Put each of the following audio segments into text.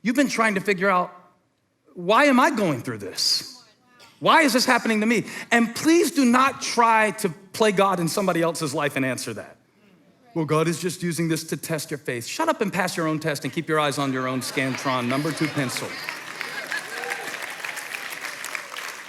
You've been trying to figure out, why am I going through this? Why is this happening to me? And please do not try to play God in somebody else's life and answer that. Well, God is just using this to test your faith. Shut up and pass your own test and keep your eyes on your own Scantron number 2 pencil.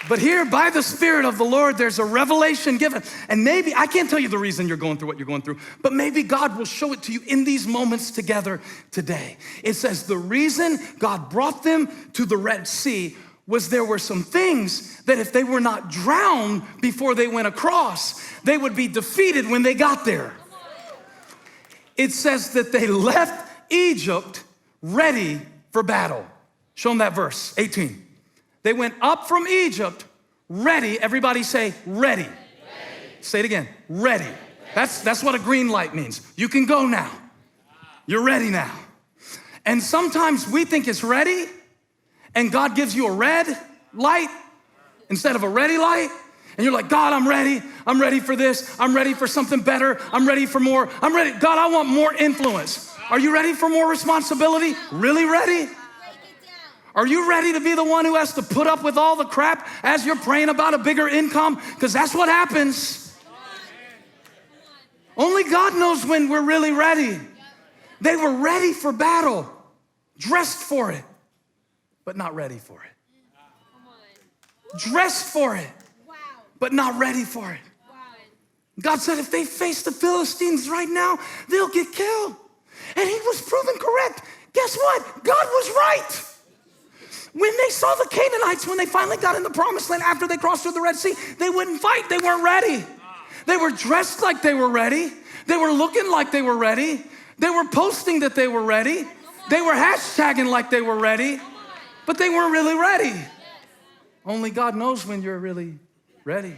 But here, by the Spirit of the Lord, there's a revelation given. And maybe, I can't tell you the reason you're going through what you're going through, but maybe God will show it to you in these moments together today. It says the reason God brought them to the Red Sea was there were some things that if they were not drowned before they went across, they would be defeated when they got there. It says that they left Egypt ready for battle. Show them that verse, 18. They went up from Egypt ready. Everybody say ready. Ready. Say it again, ready. That's what a green light means. You can go now. You're ready now. And sometimes we think it's ready, and God gives you a red light instead of a ready light. And you're like, God, I'm ready. I'm ready for this. I'm ready for something better. I'm ready for more. I'm ready. God, I want more influence. Are you ready for more responsibility? Really ready? Are you ready to be the one who has to put up with all the crap as you're praying about a bigger income? Because that's what happens. Only God knows when we're really ready. They were ready for battle, dressed for it, but not ready for it. Dressed for it, but not ready for it. God said if they face the Philistines right now, they'll get killed. And he was proven correct. Guess what? God was right. When they saw the Canaanites, when they finally got in the promised land after they crossed through the Red Sea, they wouldn't fight. They weren't ready. They were dressed like they were ready. They were looking like they were ready. They were posting that they were ready. They were hashtagging like they were ready, but they weren't really ready. Only God knows when you're really ready.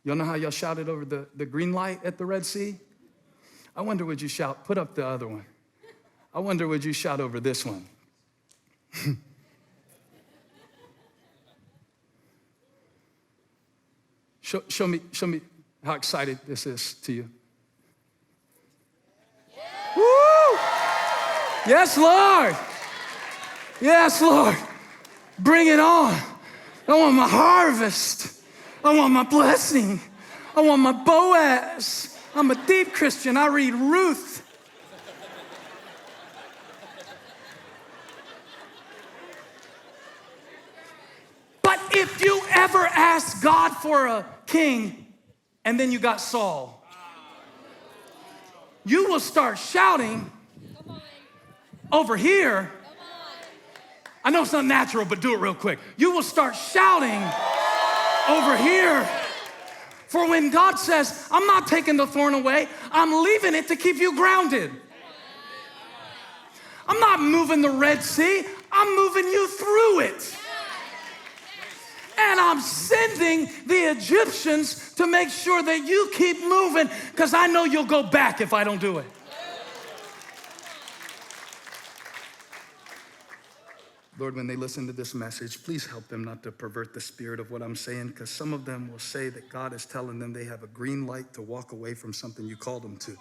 Y'all know how y'all shouted over the green light at the Red Sea? I wonder would you shout, put up the other one. I wonder would you shout over this one. Show me how excited this is to you. Woo! Yes, Lord. Yes, Lord. Bring it on. I want my harvest. I want my blessing. I want my Boaz. I'm a deep Christian. I read Ruth. But if you ever ask God for a king and then you got Saul, you will start shouting over here. I know it's not natural, but do it real quick. You will start shouting over here. For when God says, I'm not taking the thorn away, I'm leaving it to keep you grounded. I'm not moving the Red Sea, I'm moving you through it. And I'm sending the Egyptians to make sure that you keep moving, because I know you'll go back if I don't do it. Lord, when they listen to this message, please help them not to pervert the spirit of what I'm saying, because some of them will say that God is telling them they have a green light to walk away from something you called them to.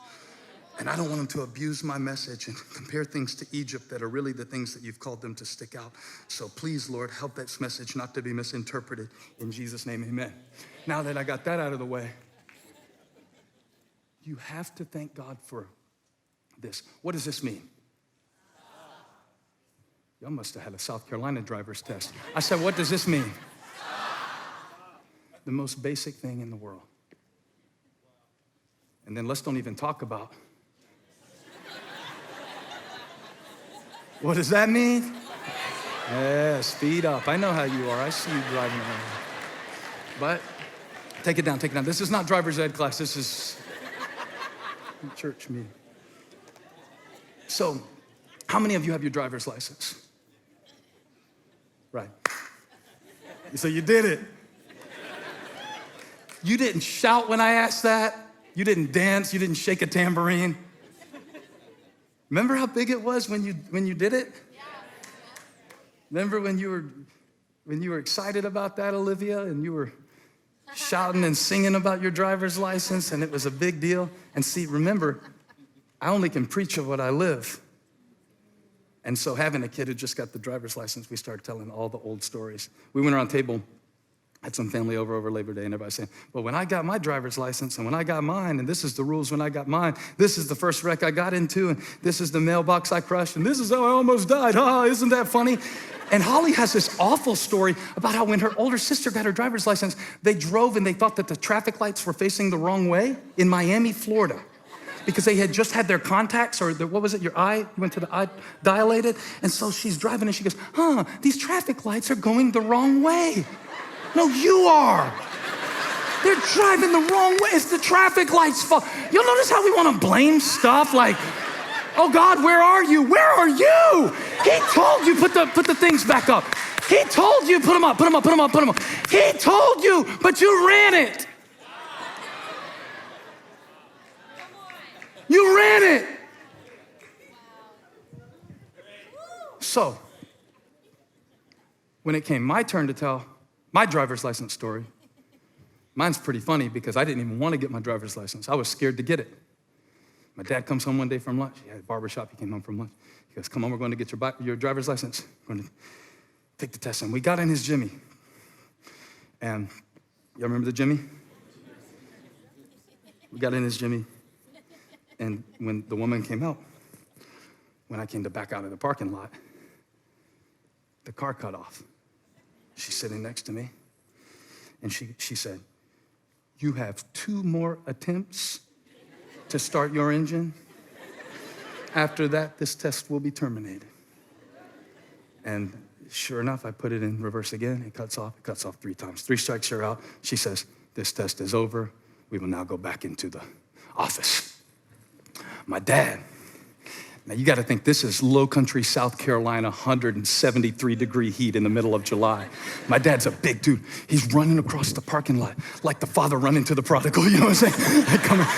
And I don't want them to abuse my message and compare things to Egypt that are really the things that you've called them to stick out. So please, Lord, help that message not to be misinterpreted. In Jesus' name, amen. Now that I got that out of the way, you have to thank God for this. What does this mean? Y'all must have had a South Carolina driver's test. I said, what does this mean? The most basic thing in the world. And then let's don't even talk about. What does that mean? Yeah, speed up. I know how you are. I see you driving around. But take it down, take it down. This is not driver's ed class. This is church meeting. So, how many of you have your driver's license? Right. So you did it. You didn't shout when I asked that. You didn't dance. You didn't shake a tambourine. Remember how big it was when you did it? Remember when you were excited about that, Olivia, and you were shouting and singing about your driver's license, and it was a big deal? And see, remember, I only can preach of what I live. And so having a kid who just got the driver's license, we started telling all the old stories. We went around the table, had some family over Labor Day, and everybody saying, well, when I got my driver's license and when I got mine, and this is the rules when I got mine, this is the first wreck I got into, and this is the mailbox I crushed, and this is how I almost died. Isn't that funny? And Holly has this awful story about how when her older sister got her driver's license, they drove and they thought that the traffic lights were facing the wrong way in Miami, Florida, because they had just had their contacts, or what was it, your eye, you went to the eye, dilated. And so she's driving and she goes, these traffic lights are going the wrong way. No, you are. They're driving the wrong way. It's the traffic lights' fault. You'll notice how we want to blame stuff like, oh God, where are you? Where are you? He told you, put the things back up. He told you, put them up, put them up, put them up, put them up. He told you, but you ran it. You ran it. So, when it came my turn to tell my driver's license story, mine's pretty funny because I didn't even want to get my driver's license. I was scared to get it. My dad comes home one day from lunch. He had a barbershop. He came home from lunch. He goes, come on, we're going to get your driver's license. We're going to take the test. And we got in his Jimmy. And y'all remember the Jimmy? We got in his Jimmy. And when the woman came out, when I came to back out of the parking lot, the car cut off. She's sitting next to me, and she said, you have 2 more attempts to start your engine. After that, this test will be terminated. And sure enough, I put it in reverse again. It cuts off 3 times. 3 strikes, you're out. She says, this test is over. We will now go back into the office. My dad, now you got to think this is low country South Carolina, 173-degree heat in the middle of July. My dad's a big dude. He's running across the parking lot like the father running to the prodigal, you know what I'm saying?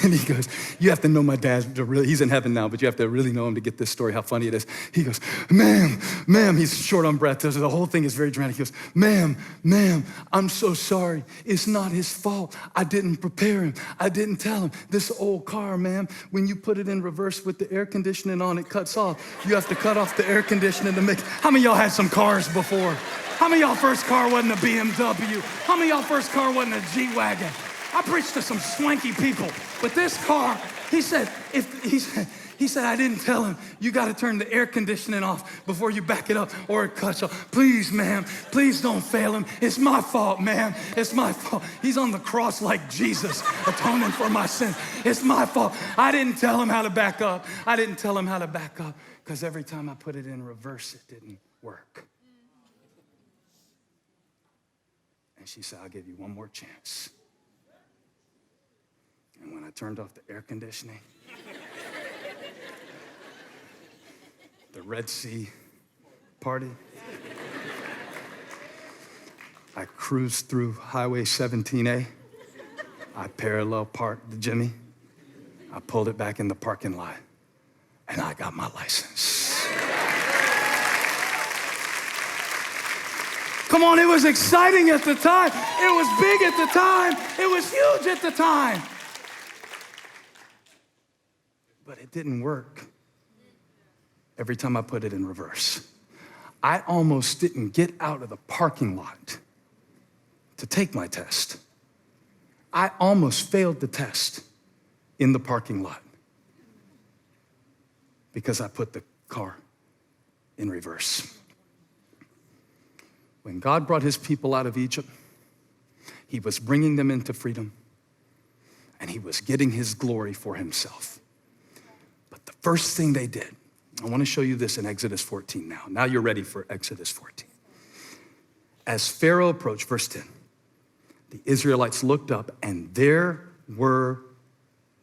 And he goes, you have to know my dad, he's in heaven now, but you have to really know him to get this story, how funny it is. He goes, ma'am, he's short on breath. The whole thing is very dramatic. He goes, ma'am, I'm so sorry. It's not his fault. I didn't prepare him. I didn't tell him. This old car, ma'am, when you put it in reverse with the air conditioning on, it cuts off. You have to cut off the air conditioning to mix. How many of y'all had some cars before? How many of y'all first car wasn't a BMW? How many of y'all first car wasn't a G-Wagon? I preached to some swanky people, but this car, he said, I didn't tell him, you got to turn the air conditioning off before you back it up or it cuts off. Please, ma'am, please don't fail him. It's my fault, ma'am. It's my fault. He's on the cross like Jesus, atoning for my sins. It's my fault. I didn't tell him how to back up. I didn't tell him how to back up because every time I put it in reverse, it didn't work. And she said, I'll give you one more chance. And when I turned off the air conditioning, the Red Sea party, I cruised through Highway 17A. I parallel parked the Jimmy. I pulled it back in the parking lot, and I got my license. Come on, it was exciting at the time. It was big at the time. It was huge at the time. But it didn't work every time I put it in reverse. I almost didn't get out of the parking lot to take my test. I almost failed the test in the parking lot because I put the car in reverse. When God brought his people out of Egypt, he was bringing them into freedom, and he was getting his glory for himself. But the first thing they did, I want to show you this in Exodus 14 now. Now you're ready for Exodus 14. As Pharaoh approached, verse 10, the Israelites looked up, and there were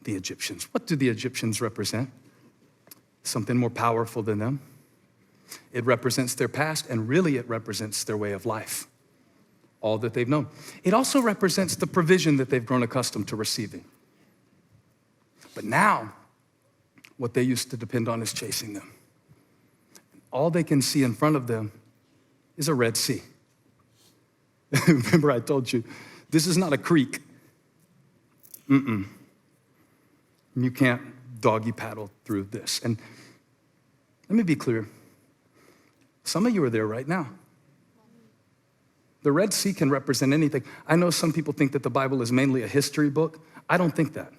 the Egyptians. What do the Egyptians represent? Something more powerful than them. It represents their past, and really it represents their way of life, all that they've known. It also represents the provision that they've grown accustomed to receiving. But now, what they used to depend on is chasing them. All they can see in front of them is a Red Sea. Remember I told you, this is not a creek. You can't doggy paddle through this. And Let me be clear. Some of you are there right now. The Red Sea can represent anything. I know some people think that the Bible is mainly a history book. I don't think that.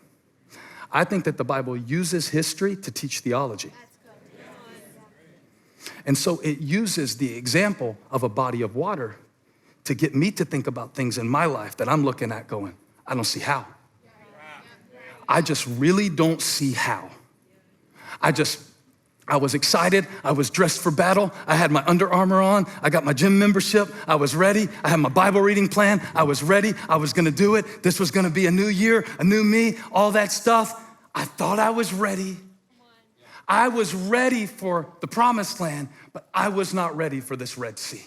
I think that the Bible uses history to teach theology. And so it uses the example of a body of water to get me to think about things in my life that I'm looking at going, I don't see how. I just really don't see how. I was excited. I was dressed for battle. I had my Under Armour on. I got my gym membership. I was ready. I had my Bible reading plan. I was ready. I was gonna do it. This was gonna be a new year, a new me, all that stuff. I thought I was ready. I was ready for the promised land, but I was not ready for this Red Sea.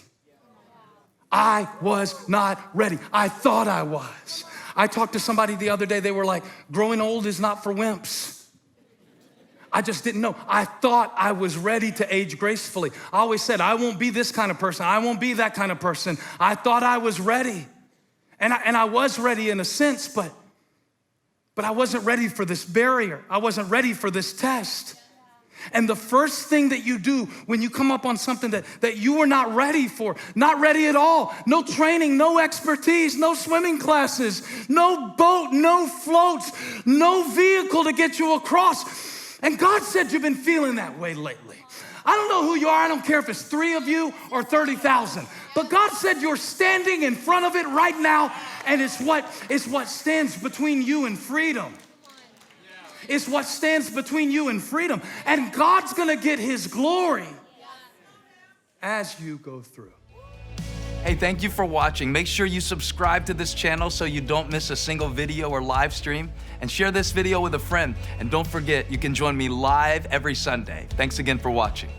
I was not ready. I thought I was. I talked to somebody the other day. They were like, growing old is not for wimps. I just didn't know. I thought I was ready to age gracefully. I always said, I won't be this kind of person. I won't be that kind of person. I thought I was ready. And I was ready in a sense, but I wasn't ready for this barrier. I wasn't ready for this test. And the first thing that you do when you come up on something that you were not ready for, not ready at all, no training, no expertise, no swimming classes, no boat, no floats, no vehicle to get you across. And God said you've been feeling that way lately. I don't know who you are. I don't care if it's 3 of you or 30,000. But God said you're standing in front of it right now, and it's what stands between you and freedom. It's what stands between you and freedom. And God's gonna get his glory as you go through. Hey, thank you for watching. Make sure you subscribe to this channel so you don't miss a single video or live stream. And share this video with a friend. And don't forget, you can join me live every Sunday. Thanks again for watching.